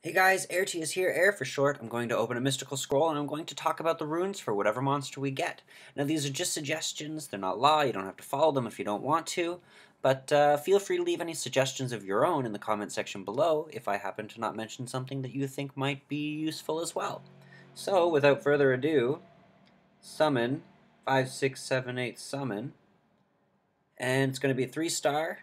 Hey guys, AirT is here, Air for short. I'm going to open a mystical scroll and I'm going to talk about the runes for whatever monster we get. Now these are just suggestions, they're not law, you don't have to follow them if you don't want to, but feel free to leave any suggestions of your own in the comment section below if I happen to not mention something that you think might be useful as well. So without further ado, summon, 5, 6, 7, 8, summon, and it's going to be a 3-star.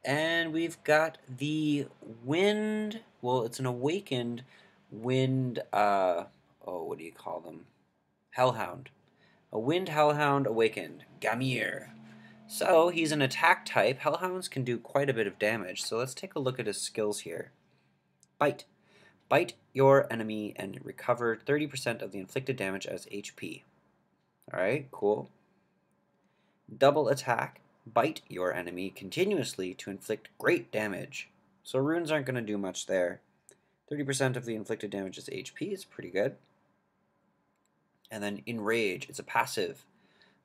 And we've got the Wind, well, it's an awakened Wind, what do you call them? Hellhound. A Wind Hellhound awakened, Gamir. So, he's an attack type. Hellhounds can do quite a bit of damage, so let's take a look at his skills here. Bite. Bite your enemy and recover 30% of the inflicted damage as HP. Alright, cool. Double attack. Bite your enemy continuously to inflict great damage. So runes aren't going to do much there. 30% of the inflicted damage is HP, is pretty good. And then Enrage, it's a passive.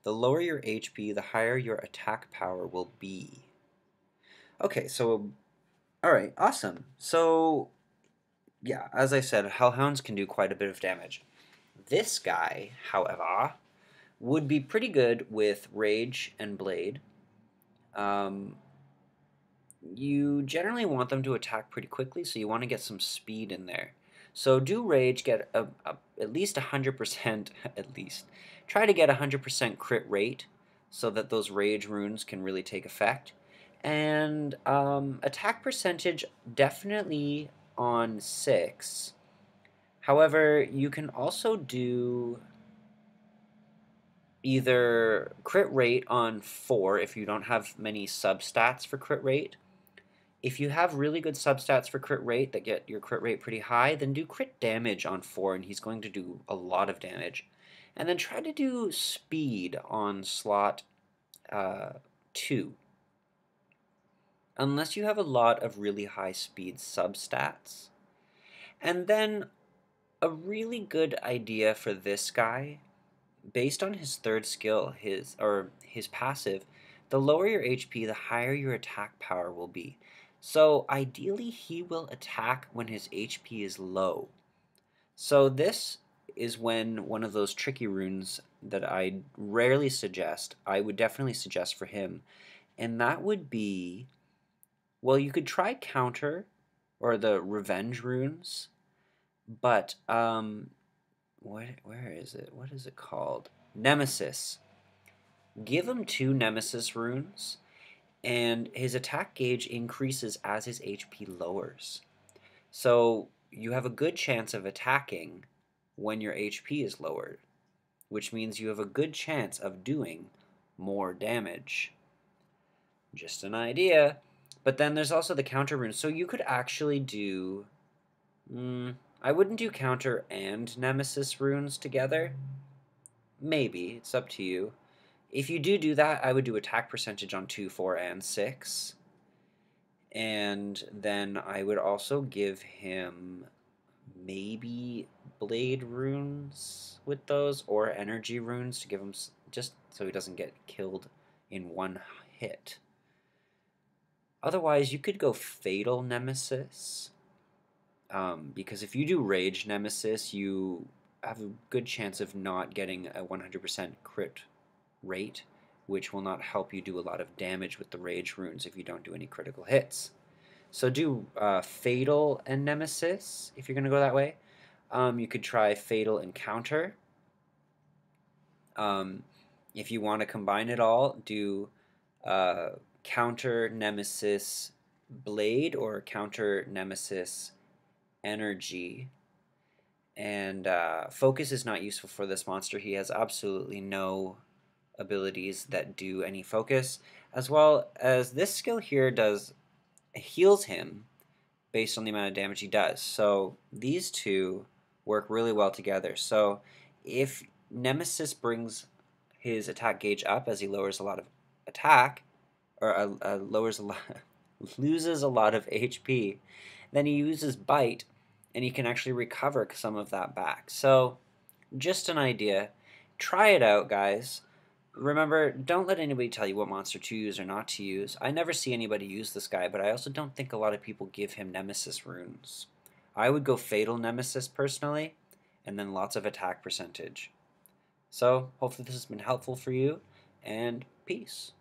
The lower your HP, the higher your attack power will be. Okay, so, alright, awesome. So, yeah, as I said, Hellhounds can do quite a bit of damage. This guy, however, would be pretty good with Rage and Blade. You generally want them to attack pretty quickly, so you want to get some speed in there. So do Rage, get at least 100%, at least. Try to get 100% crit rate so that those Rage runes can really take effect. And attack percentage definitely on 6. However, you can also do either crit rate on 4 if you don't have many substats for crit rate. If you have really good substats for crit rate that get your crit rate pretty high, then do crit damage on 4 and he's going to do a lot of damage. And then try to do speed on slot 2. Unless you have a lot of really high speed substats. And then a really good idea for this guy, based on his third skill, his passive, the lower your HP, the higher your attack power will be. So ideally he will attack when his HP is low. So this is when one of those tricky runes that I rarely suggest, I would definitely suggest for him. And that would be, well, you could try Counter or the Revenge runes, but where is it? What is it called? Nemesis. Give him 2 Nemesis runes, and his attack gauge increases as his HP lowers. So you have a good chance of attacking when your HP is lowered, which means you have a good chance of doing more damage. Just an idea. But then there's also the counter runes. So you could actually do... I wouldn't do counter and nemesis runes together. Maybe. It's up to you. If you do that, I would do attack percentage on 2, 4, and 6. And then I would also give him maybe blade runes with those, or energy runes to give him just so he doesn't get killed in one hit. Otherwise, you could go fatal nemesis. Because if you do rage nemesis, you have a good chance of not getting a 100% crit rate, which will not help you do a lot of damage with the rage runes if you don't do any critical hits. So do fatal and nemesis if you're going to go that way. You could try fatal and counter. If you want to combine it all, do counter nemesis blade or counter nemesis energy. And focus is not useful for this monster. He has absolutely no abilities that do any focus, as well as this skill here heals him based on the amount of damage he does. So these two work really well together. So if Nemesis brings his attack gauge up as he lowers a lot of attack, or loses a lot of HP, then he uses Bite, and he can actually recover some of that back. So just an idea. Try it out, guys. Remember, don't let anybody tell you what monster to use or not to use. I never see anybody use this guy, but I also don't think a lot of people give him Nemesis runes. I would go Fatal Nemesis personally, and then lots of attack percentage. So, hopefully this has been helpful for you, and peace.